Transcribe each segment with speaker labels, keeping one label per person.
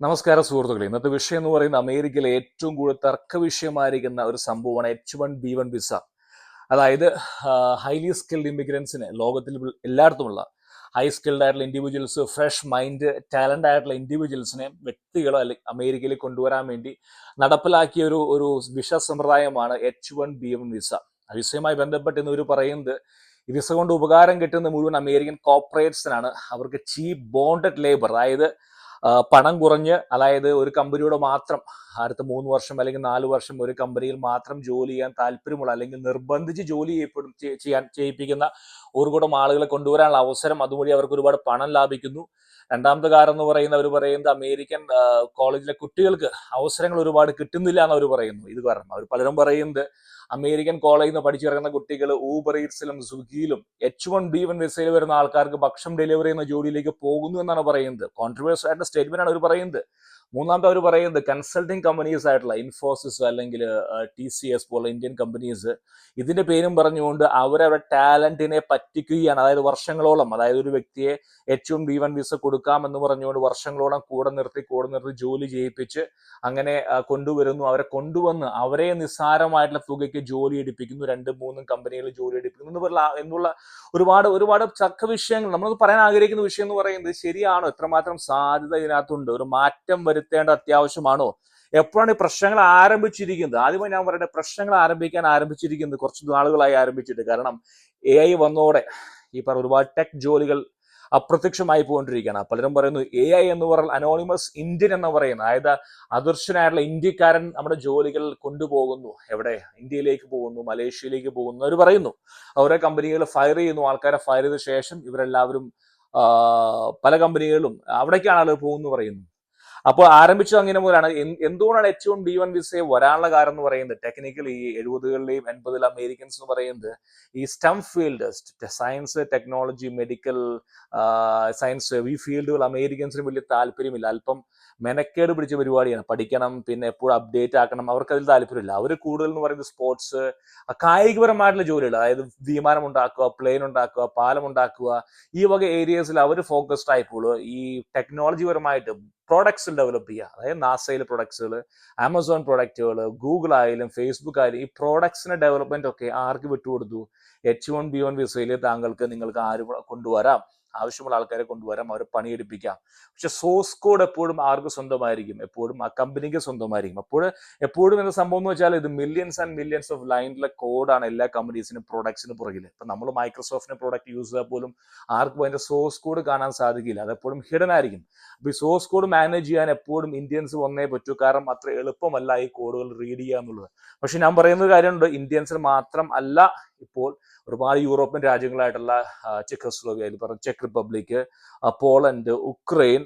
Speaker 1: നമസ്കാരം സുഹൃത്തുക്കളെ. ഇന്നത്തെ വിഷയം എന്ന് പറയുന്നത് അമേരിക്കയിലെ ഏറ്റവും കൂടുതൽ തർക്ക വിഷയമായിരിക്കുന്ന ഒരു സംഭവമാണ് H1B1 വിസ. അതായത് ഹൈലി സ്കിൽഡ് ഇമിഗ്രൻസിന് ലോകത്തിൽ എല്ലായിടത്തുമുള്ള ഹൈ സ്കിൽഡ് ആയിട്ടുള്ള ഇൻഡിവിജ്വൽസ്, ഫ്രഷ് മൈൻഡ്, ടാലന്റ് ആയിട്ടുള്ള ഇൻഡിവിജ്വൽസിനെ വ്യക്തികളോ അല്ലെങ്കിൽ അമേരിക്കയിൽ കൊണ്ടുവരാൻ വേണ്ടി നടപ്പിലാക്കിയ ഒരു ഒരു വിസ സമ്പ്രദായമാണ് H1B1 വിസ. വിസയുമായി ബന്ധപ്പെട്ട് ഇന്ന് ഇവർ പറയുന്നത് ഈ വിസ കൊണ്ട് ഉപകാരം കിട്ടുന്ന മുഴുവൻ അമേരിക്കൻ കോർപ്പറേറ്റ്സിനാണ്. അവർക്ക് ചീപ്പ് ബോണ്ടഡ് ലേബർ, അതായത് പണം കുറഞ്ഞ്, അതായത് ഒരു കമ്പനിയോട് മാത്രം അടുത്ത 3 വർഷം അല്ലെങ്കിൽ 4 വർഷം ഒരു കമ്പനിയിൽ മാത്രം ജോലി ചെയ്യാൻ താല്പര്യമുള്ള അല്ലെങ്കിൽ നിർബന്ധിച്ച് ജോലി ചെയ്യിപ്പിക്കുന്ന ഒരു കൂട്ടം ആളുകളെ കൊണ്ടുവരാനുള്ള അവസരം, അതുവഴി അവർക്ക് ഒരുപാട് പണം ലാഭിക്കുന്നു. രണ്ടാമത്തെ കാരണം എന്ന് പറയുന്നത്, അവർ പറയുന്നത് അമേരിക്കൻ കോളേജിലെ കുട്ടികൾക്ക് അവസരങ്ങൾ ഒരുപാട് കിട്ടുന്നില്ല എന്ന് അവർ പറയുന്നു. ഇത് കാരണം അവർ പലരും പറയുന്നത് അമേരിക്കൻ കോളേജിൽ നിന്ന് പഠിച്ചിറങ്ങുന്ന കുട്ടികൾ ഊബർ ഈറ്റ്സിലും സ്വിഗ്ഗിയിലും H1B1 വിസയിൽ വരുന്ന ആൾക്കാർക്ക് ഭക്ഷണം ഡെലിവറി ചെയ്യുന്ന ജോലിയിലേക്ക് പോകുന്നു എന്നാണ് പറയുന്നത്. കോൺട്രവേഴ്സ് ആയിട്ടുള്ള സ്റ്റേറ്റ്മെന്റ് ആണ് അവർ പറയുന്നത്. മൂന്നാമത്തെ അവർ പറയുന്നത് കൺസൾട്ടിങ് കമ്പനീസ് ആയിട്ടുള്ള ഇൻഫോസിസ് അല്ലെങ്കിൽ TCS പോലുള്ള ഇന്ത്യൻ കമ്പനീസ് ഇതിന്റെ പേരും പറഞ്ഞുകൊണ്ട് അവരവരുടെ ടാലന്റിനെ പറ്റിക്കുകയാണ്. അതായത് വർഷങ്ങളോളം, അതായത് ഒരു വ്യക്തിയെ H1B1 വിസ കൊടുക്കാമെന്ന് പറഞ്ഞുകൊണ്ട് വർഷങ്ങളോളം കൂടെ നിർത്തി ജോലി ചെയ്യിപ്പിച്ച് അങ്ങനെ കൊണ്ടുവരുന്നു. അവരെ കൊണ്ടുവന്ന് അവരെ നിസ്സാരമായിട്ടുള്ള തുകയ്ക്ക് ജോലി എടുപ്പിക്കുന്നു. 2-3 കമ്പനികളിൽ ജോലി എടുപ്പിക്കുന്നു എന്നുള്ള ഒരുപാട് ഒരുപാട് ചർക്ക വിഷയങ്ങൾ. നമ്മൾ പറയാൻ ആഗ്രഹിക്കുന്ന വിഷയം എന്ന് പറയുന്നത്, ശരിയാണോ? എത്രമാത്രം സാധ്യത ഇതിനകത്തുണ്ട്? ഒരു മാറ്റം വരുത്തേണ്ട അത്യാവശ്യമാണോ? എപ്പോഴാണ് ഈ പ്രശ്നങ്ങൾ ആരംഭിച്ചിരിക്കുന്നത്? ആദ്യമായി ഞാൻ പറയട്ടെ, പ്രശ്നങ്ങൾ ആരംഭിച്ചിരിക്കുന്നത് കുറച്ച് നാളുകളായി ആരംഭിച്ചിട്ട്. കാരണം AI വന്നോടെ ഈ പറഞ്ഞ ഒരുപാട് ടെക് ജോലികൾ അപ്രത്യക്ഷമായി പോകൊണ്ടിരിക്കുകയാണ്. പലരും പറയുന്നു AI എന്ന് പറഞ്ഞാൽ അനോണിമസ് ഇന്ത്യൻ എന്ന് പറയുന്നത്, അതായത് അദൃശ്യനായിട്ടുള്ള ഇന്ത്യക്കാരൻ നമ്മുടെ ജോലികൾ കൊണ്ടുപോകുന്നു. എവിടെ? ഇന്ത്യയിലേക്ക് പോകുന്നു, മലേഷ്യയിലേക്ക് പോകുന്നു അവർ പറയുന്നു. ഓരോ കമ്പനികൾ ഫയർ ചെയ്യുന്നു. ആൾക്കാരെ ഫയർ ചെയ്ത ശേഷം ഇവരെല്ലാവരും പല കമ്പനികളിലും അവിടേക്കാണ് ആളുകൾ പോകുന്നു പറയുന്നു. അപ്പോൾ ആരംഭിച്ചത് അങ്ങനെ മുതലാണ്. എന്തുകൊണ്ടാണ് H1B1 വിസയെ വരാനുള്ള കാരണം എന്ന് പറയുന്നത്, ടെക്നിക്കലി 70-കളിലെയും 80-കളിലും അമേരിക്കൻസ് എന്ന് പറയുന്നത് ഈ STEM field, science, technology, medical science, ഈ ഫീൽഡുകൾ അമേരിക്കൻസിന് വലിയ താല്പര്യമില്ല. അല്പം മെനക്കേട് പിടിച്ച പരിപാടിയാണ്. പഠിക്കണം, പിന്നെ എപ്പോഴും അപ്ഡേറ്റ് ആക്കണം, അവർക്ക് അതിൽ താല്പര്യമില്ല. അവർ കൂടുതൽ എന്ന് പറയുന്നത് സ്പോർട്സ്, കായികപരമായിട്ടുള്ള ജോലികൾ, അതായത് വിമാനം ഉണ്ടാക്കുക, പ്ലെയിൻ ഉണ്ടാക്കുക, പാലം ഉണ്ടാക്കുക, ഈ വക ഏരിയസിൽ അവർ ഫോക്കസ്ഡ് ആയിപ്പോൾ ഈ ടെക്നോളജി പരമായിട്ട് പ്രോഡക്ട്സ് ഡെവലപ്പ് ചെയ്യുക. അതായത് നാസയിലെ പ്രൊഡക്ട്സുകൾ, ആമസോൺ പ്രൊഡക്റ്റുകൾ, ഗൂഗിൾ ആയാലും ഫേസ്ബുക്ക് ആയാലും ഈ പ്രോഡക്ട്സിന്റെ ഡെവലപ്മെന്റ് ഒക്കെ ആർക്ക് വിട്ടുകൊടുത്തു? H1B1 വിസയിൽ നിങ്ങൾക്ക് ആര് കൊണ്ടുവരാം? ആവശ്യമുള്ള ആൾക്കാരെ കൊണ്ടുവരാം, അവരെ പണിയെടുപ്പിക്കാം. പക്ഷെ സോഴ്സ് കോഡ് എപ്പോഴും ആർക്ക് സ്വന്തമായിരിക്കും? എപ്പോഴും ആ കമ്പനിക്ക് സ്വന്തമായിരിക്കും. അപ്പോൾ എപ്പോഴും എന്താ സംഭവം എന്ന് വെച്ചാൽ, ഇത് മില്യൺസ് ആൻഡ് മില്യൺസ് ഓഫ് ലൈനിലെ കോഡാണ് എല്ലാ കമ്പനീസിനും പ്രൊഡക്ട്സിന് പുറകിൽ. ഇപ്പൊ നമ്മൾ മൈക്രോസോഫ്റ്റിന്റെ പ്രോഡക്റ്റ് യൂസ് ചെയ്താൽ പോലും ആർക്കും അതിന്റെ സോഴ്സ് കോഡ് കാണാൻ സാധിക്കില്ല. അതെപ്പോഴും ഹിഡൻ ആയിരിക്കും. അപ്പൊ ഈ സോഴ്സ് കോഡ് മാനേജ് ചെയ്യാൻ എപ്പോഴും ഇന്ത്യൻസ് വന്നേ പറ്റൂ. കാരണം അത്ര എളുപ്പമല്ല ഈ കോഡുകൾ റീഡ് ചെയ്യുക എന്നുള്ളത്. പക്ഷെ ഞാൻ പറയുന്ന കാര്യമുണ്ട്, ഇന്ത്യൻസിന് മാത്രം അല്ല. ഇപ്പോൾ ഒരുപാട് യൂറോപ്യൻ രാജ്യങ്ങളായിട്ടുള്ള ചെക്കോസ്ലോവിയ, ചെക്ക് Republic, Poland, Ukraine,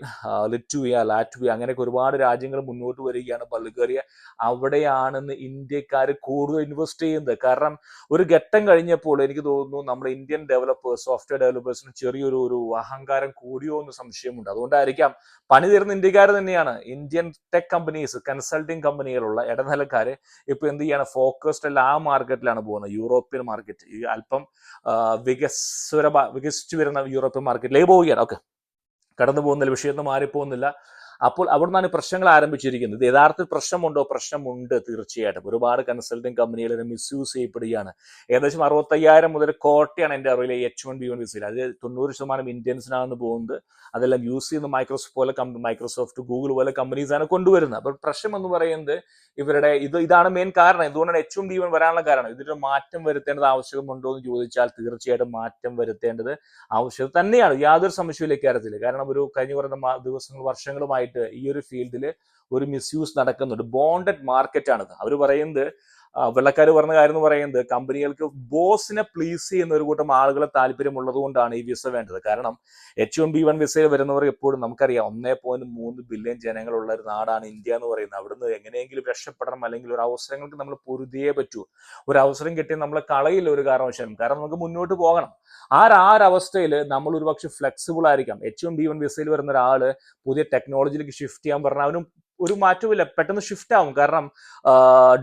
Speaker 1: Lithuania, Latvia, അങ്ങനെയൊക്കെ ഒരുപാട് രാജ്യങ്ങൾ മുന്നോട്ട് വരികയാണ്. ബൾഗേറിയ, അവിടെയാണെന്ന് ഇന്ത്യക്കാർ കൂടുതൽ ഇൻവെസ്റ്റ് ചെയ്യുന്നത്. കാരണം ഒരു ഘട്ടം കഴിഞ്ഞപ്പോൾ എനിക്ക് തോന്നുന്നു നമ്മുടെ ഇന്ത്യൻ ഡെവലപ്പേഴ്സ്, സോഫ്റ്റ്വെയർ ഡെവലപ്പേഴ്സിന് ചെറിയൊരു ഒരു അഹങ്കാരം കൂടിയോ എന്ന് സംശയമുണ്ട്. അതുകൊണ്ടായിരിക്കാം പണി തരുന്ന ഇന്ത്യക്കാർ തന്നെയാണ്. ഇന്ത്യൻ ടെക് കമ്പനീസ്, കൺസൾട്ടിങ് കമ്പനികളുള്ള ഇടനിലക്കാര് ഇപ്പൊ എന്ത് ചെയ്യാണ്? ഫോക്കസ്ഡ് അല്ല, ആ മാർക്കറ്റിലാണ് പോകുന്നത്. യൂറോപ്യൻ മാർക്കറ്റ്, ഈ അല്പം വികസിച്ചു വരുന്ന യൂറോപ്യൻ മാർക്കറ്റിലേക്ക് പോവുകയാണ്. ഓക്കെ, കടന്നു പോകുന്നില്ല, വിഷയത്തിൽ മാറിപ്പോകുന്നില്ല. അപ്പോൾ അവിടെ നിന്നാണ് പ്രശ്നങ്ങൾ ആരംഭിച്ചിരിക്കുന്നത്. യഥാർത്ഥ പ്രശ്നമുണ്ടോ? പ്രശ്നമുണ്ട്, തീർച്ചയായിട്ടും. ഒരുപാട് കൺസൾട്ടിങ് കമ്പനികൾ മിസ്യൂസ് ചെയ്യപ്പെടുകയാണ്. ഏകദേശം 65,000 മുതൽ കോട്ടയാണ് എൻ്റെ അറിവിലെ H1B1 വിസയിൽ. അത് 90% ഇന്ത്യൻസിനാണെന്ന് പോകുന്നത്. അതെല്ലാം യൂസ് ചെയ്യുന്ന മൈക്രോസോഫ്റ്റ്, ഗൂഗിൾ പോലെ കമ്പനീസാണ് കൊണ്ടുവരുന്നത്. അപ്പോൾ പ്രശ്നം എന്ന് പറയുന്നത് ഇവരുടെ ഇതാണ് മെയിൻ കാരണം. എന്തുകൊണ്ടാണ് H1B1 വരാനുള്ള കാരണം? ഇതിന്റെ മാറ്റം വരുത്തേണ്ടത് ആവശ്യമുണ്ടോ എന്ന് ചോദിച്ചാൽ തീർച്ചയായിട്ടും മാറ്റം വരുത്തേണ്ടത് ആവശ്യം തന്നെയാണ്. യാതൊരു സംശയവും ഇക്കാര്യത്തില്. കാരണം ഒരു കഴിഞ്ഞ കുറേ ദിവസങ്ങൾ, വർഷങ്ങളുമായിട്ട് ഈ ഒരു ഫീൽഡിൽ ഒരു മിസ്യൂസ് നടക്കുന്നുണ്ട്. ബോണ്ടഡ് മാർക്കറ്റ് ആണിത്. അവർ പറയുന്നത്, വെള്ളക്കാർ പറഞ്ഞ കാര്യം എന്ന് പറയുന്നത്, കമ്പനികൾക്ക് ബോസിനെ പ്ലീസ് ചെയ്യുന്ന ഒരു കൂട്ടം ആളുകളെ താല്പര്യമുള്ളത് കൊണ്ടാണ് ഈ വിസ വേണ്ടത്. കാരണം H1B1 വിസയിൽ വരുന്നവർ എപ്പോഴും നമുക്കറിയാം 1.3 ബില്യൺ ജനങ്ങളുള്ള ഒരു നാടാണ് ഇന്ത്യ എന്ന് പറയുന്നത്. അവിടുന്ന് എങ്ങനെയെങ്കിലും രക്ഷപ്പെടണം, അല്ലെങ്കിൽ ഒരു അവസരങ്ങൾക്ക് നമ്മൾ പൊരുതിയേ പറ്റൂ. ഒരു അവസരം കിട്ടിയാൽ നമ്മളെ കളയില്ല ഒരു കാരണവശാലും. കാരണം നമുക്ക് മുന്നോട്ട് പോകണം. ആ ഒരവസ്ഥയിൽ നമ്മൾ ഒരുപക്ഷെ ഫ്ലെക്സിബിൾ ആയിരിക്കാം. H1B1 വിസയിൽ വരുന്ന ഒരാള് പുതിയ ടെക്നോളജിയിലേക്ക് ഷിഫ്റ്റ് ചെയ്യാൻ പറഞ്ഞാൽ അവനും ഒരു മാറ്റമില്ല, പെട്ടെന്ന് ഷിഫ്റ്റ് ആവും. കാരണം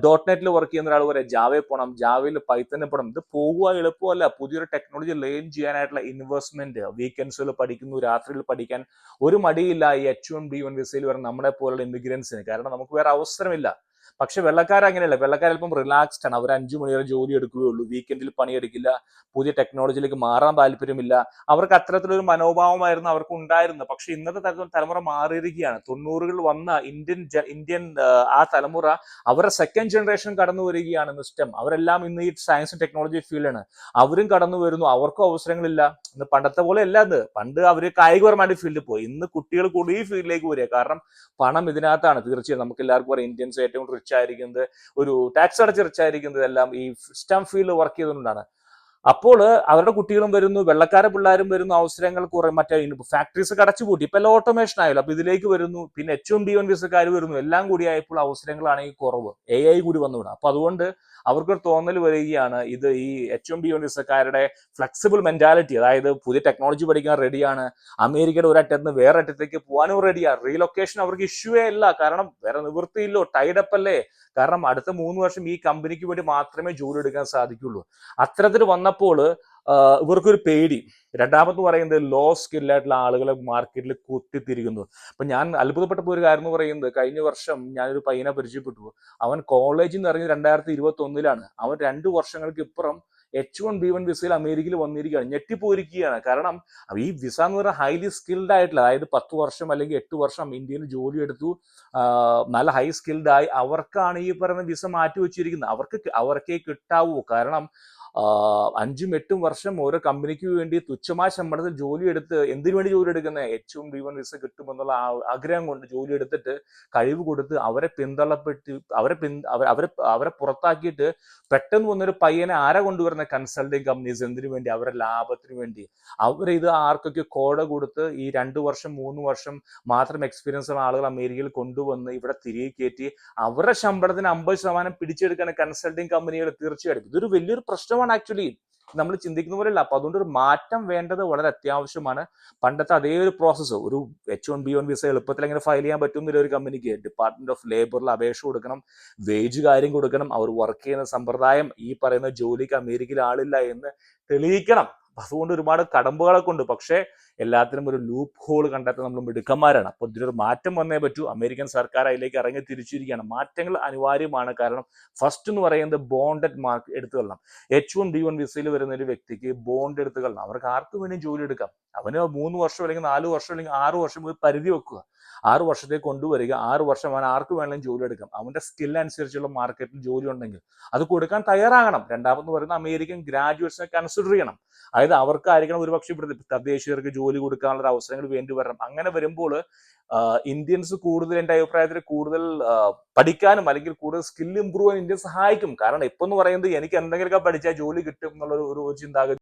Speaker 1: ഡോട്ട് നെറ്റിൽ വർക്ക് ചെയ്യുന്ന ഒരാൾ പറയാം ജാവയിൽ പോകണം, ജാവയിൽ പൈത്തണിൽ പോകണം. ഇത് പോകുക എളുപ്പമല്ല. പുതിയൊരു ടെക്നോളജി ലേൺ ചെയ്യാനായിട്ടുള്ള ഇൻവെസ്റ്റ്മെന്റ്, വീക്കെൻഡ്സിൽ പഠിക്കുന്നു, രാത്രിയിൽ പഠിക്കാൻ ഒരു മടിയില്ല ഈ H1B1 വിസയിൽ വരുന്ന നമ്മളെ പോലുള്ള ഇമിഗ്രൻസിന്. കാരണം നമുക്ക് വേറെ അവസരമില്ല. പക്ഷെ വെള്ളക്കാർ അങ്ങനെയല്ല. വെള്ളക്കാർ അല്പം റിലാക്സ്ഡ് ആണ്. അവർ 5 മണി വരെ ജോലി എടുക്കുകയുള്ളൂ, വീക്കെൻഡിൽ പണിയെടുക്കില്ല, പുതിയ ടെക്നോളജിയിലേക്ക് മാറാൻ താല്പര്യമില്ല. അവർക്ക് അത്തരത്തിലൊരു മനോഭാവമായിരുന്നു അവർക്ക് ഉണ്ടായിരുന്നത്. പക്ഷെ ഇന്നത്തെ തലമുറ മാറിയിരിക്കുകയാണ്. 90കളിൽ വന്ന ഇന്ത്യൻ ആ തലമുറ അവരുടെ സെക്കൻഡ് ജനറേഷൻ കടന്നു വരികയാണ് സിസ്റ്റം. അവരെല്ലാം ഇന്ന് ഈ സയൻസ് ടെക്നോളജി ഫീൽഡാണ്. അവരും കടന്നു വരുന്നു, അവർക്കും അവസരങ്ങളില്ല. ഇന്ന് പണ്ടത്തെ പോലെ അല്ല. ഇത് പണ്ട് അവര് കായികപരമായിട്ട് ഫീൽഡിൽ പോയി, ഇന്ന് കുട്ടികൾ കൂടി ഈ ഫീൽഡിലേക്ക് വരിക. കാരണം പണം ഇതിനകത്താണ്. തീർച്ചയായും നമുക്ക് എല്ലാവർക്കും അറിയാം, ഇന്ത്യൻസ് ഏറ്റവും റിച്ച് ആയിരിക്കുന്നത്, ഒരു ടാക്സ് അടച്ച് റിച്ച് ആയിരിക്കുന്നത് എല്ലാം ഈ സിസ്റ്റം ഫീൽഡിൽ വർക്ക് ചെയ്തുകൊണ്ടാണ്. അപ്പോൾ അവരുടെ കുട്ടികളും വരുന്നു, വെള്ളക്കാരെ പിള്ളേരും വരുന്നു, അവസരങ്ങൾ കുറെ. മറ്റേ ഫാക്ടറീസ് അടച്ചുപൂട്ടി, ഇപ്പൊ എല്ലാം ഓട്ടോമേഷൻ ആയല്ലോ. അപ്പൊ ഇതിലേക്ക് വരുന്നു. പിന്നെ H1B1 വിസക്കാർ വരുന്നു. എല്ലാം കൂടി ആയപ്പോൾ അവസരങ്ങളാണെങ്കിൽ കുറവ്, AI കൂടി വന്നുവിടാം. അപ്പൊ അതുകൊണ്ട് അവർക്കൊരു തോന്നൽ വരികയാണ്, ഇത് ഈ H1B1 വിസക്കാരുടെ ഫ്ലെക്സിബിൾ മെന്റാലിറ്റി, അതായത് പുതിയ ടെക്നോളജി പഠിക്കാൻ റെഡിയാണ്, അമേരിക്കയുടെ ഒരു അറ്റത്ത് നിന്ന് വേറെ അറ്റത്തേക്ക് പോകാനും റെഡിയാണ്. റീലൊക്കേഷൻ അവർക്ക് ഇഷ്യൂവേ അല്ല. കാരണം വേറെ നിവൃത്തിയില്ലോ, ടൈഡപ്പ് അല്ലേ. കാരണം അടുത്ത 3 വർഷം ഈ കമ്പനിക്ക് വേണ്ടി മാത്രമേ ജോലി എടുക്കാൻ സാധിക്കുള്ളൂ. അത്തരത്തിൽ വന്നപ്പോൾ ഇവർക്കൊരു പേടി. രണ്ടാമത് പറയുന്നത് ലോ സ്കില്ലായിട്ടുള്ള ആളുകളെ മാർക്കറ്റിൽ കുത്തിത്തിരിക്കുന്നു. അപ്പൊ ഞാൻ അത്ഭുതപ്പെട്ട ഒരു കാര്യം എന്ന് പറയുന്നത്, കഴിഞ്ഞ വർഷം ഞാനൊരു പയ്യനെ പരിചയപ്പെട്ടു. അവൻ കോളേജിൽ നിന്ന് ഇറങ്ങി 2021 അവൻ 2 വർഷങ്ങൾക്ക് ഇപ്പുറം H1B1 വിസയിൽ അമേരിക്കയിൽ വന്നിരിക്കുകയാണ്. ഞെട്ടിപ്പോയിരിക്കുകയാണ്. കാരണം ഈ വിസ എന്ന് പറഞ്ഞാൽ ഹൈലി സ്കിൽഡ് ആയിട്ടുള്ള, അതായത് 10 വർഷം അല്ലെങ്കിൽ 8 വർഷം ഇന്ത്യയിൽ ജോലി എടുത്തു, നല്ല ഹൈ സ്കിൽഡ് ആയി അവർക്കാണ് ഈ പറയുന്ന വിസ മാറ്റി വെച്ചിരിക്കുന്നത്. അവർക്കേ കിട്ടാവൂ. കാരണം 5ഉം 8ഉം വർഷം ഓരോ കമ്പനിക്ക് വേണ്ടി തുച്ഛമായ ശമ്പളത്തിൽ ജോലി എടുത്ത്, എന്തിനു വേണ്ടി ജോലി എടുക്കുന്നത്? H1B1 വിസ കിട്ടുമെന്നുള്ള ആഗ്രഹം കൊണ്ട് ജോലി എടുത്തിട്ട് കഴിവ് കൊടുത്ത് അവരെ പിന്തള്ളപ്പെട്ട് അവരെ പുറത്താക്കിയിട്ട് പെട്ടെന്ന് വന്നൊരു പയ്യനെ ആരാ കൊണ്ടുവരുന്ന? Consulting companies. എന്തിനു വേണ്ടി? അവരുടെ ലാഭത്തിന് വേണ്ടി. അവരിത് ആർക്കൊക്കെ കോട കൊടുത്ത് ഈ 2 വർഷം 3 വർഷം മാത്രം എക്സ്പീരിയൻസ് ഉള്ള ആളുകൾ അമേരിക്കയിൽ കൊണ്ടുവന്ന് ഇവിടെ തിരികെ കയറ്റി അവരുടെ ശമ്പളത്തിന് 50% പിടിച്ചെടുക്കുന്ന കൺസൾട്ടിങ് കമ്പനികൾ. തീർച്ചയായിട്ടും ഇതൊരു വലിയൊരു പ്രശ്നമാണ്. ആക്ച്വലി നമ്മൾ ചിന്തിക്കുന്ന പോലെയല്ല. അപ്പൊ അതുകൊണ്ട് ഒരു മാറ്റം വേണ്ടത് വളരെ അത്യാവശ്യമാണ്. പണ്ടത്തെ അതേ ഒരു പ്രോസസ്സ്, ഒരു H1B1 വിസ എളുപ്പത്തിൽ എങ്ങനെ ഫയൽ ചെയ്യാൻ പറ്റുന്നില്ല ഒരു കമ്പനിക്ക്. ഡിപ്പാർട്ട്മെന്റ് ഓഫ് ലേബറിൽ അപേക്ഷ കൊടുക്കണം, വേജ് കാര്യം കൊടുക്കണം, അവർ വർക്ക് ചെയ്യുന്ന സമ്പ്രദായം, ഈ പറയുന്ന ജോലിക്ക് അമേരിക്കയിൽ ആളില്ല എന്ന് തെളിയിക്കണം. അതുകൊണ്ട് ഒരുപാട് കടമ്പകളൊക്കെ ഉണ്ട്. പക്ഷേ എല്ലാത്തിനും ഒരു ലൂപ്പ് ഹോൾ കണ്ടെത്താൻ നമ്മൾ മിടുക്കന്മാരാണ്. അപ്പോൾ ഇതിനൊരു മാറ്റം വന്നേ പറ്റൂ. അമേരിക്കൻ സർക്കാർ അതിലേക്ക് ഇറങ്ങി തിരിച്ചിരിക്കുകയാണ്. മാറ്റങ്ങൾ അനിവാര്യമാണ്. കാരണം ഫസ്റ്റ് എന്ന് പറയുന്നത് ബോണ്ടഡ് മാർക്ക് എടുത്തു കൊള്ളണം. H1B1 വിസയിൽ വരുന്ന ഒരു വ്യക്തിക്ക് ബോണ്ട് എടുത്തു കൊള്ളണം. അവർക്ക് ആർക്ക് വേണമെങ്കിലും ജോലി എടുക്കാം. അവന് 3 വർഷം അല്ലെങ്കിൽ 4 വർഷം അല്ലെങ്കിൽ 6 വർഷം ഒരു പരിധി വെക്കുക. 6 വർഷത്തേക്ക് കൊണ്ടുവരിക. 6 വർഷം അവൻ ആർക്ക് വേണമെങ്കിലും ജോലി എടുക്കാം. അവന്റെ സ്കിൽ അനുസരിച്ചുള്ള മാർക്കറ്റിൽ ജോലി ഉണ്ടെങ്കിൽ അത് കൊടുക്കാൻ തയ്യാറാകണം. രണ്ടാമത് പറയുന്ന അമേരിക്കൻ ഗ്രാജുവേറ്റ്സിനെ കൺസിഡർ ചെയ്യണം. അതായത് അവർക്കായിരിക്കണം ഒരുപക്ഷെ ഇവിടെ തദ്ദേശീയർക്ക് ജോലി കൊടുക്കാനുള്ള അവസരങ്ങൾ വേണ്ടി വരണം. അങ്ങനെ വരുമ്പോൾ ഇന്ത്യൻസ് കൂടുതൽ, എൻ്റെ അഭിപ്രായത്തിൽ കൂടുതൽ പഠിക്കാനും അല്ലെങ്കിൽ കൂടുതൽ സ്കിൽ ഇമ്പ്രൂവ് ചെയ്യാൻ ഇന്ത്യ സഹായിക്കും. കാരണം ഇപ്പൊ എന്ന് പറയുന്നത് എനിക്ക് എന്തെങ്കിലുമൊക്കെ പഠിച്ചാൽ ജോലി കിട്ടും എന്നുള്ള ഒരു ചിന്താഗതി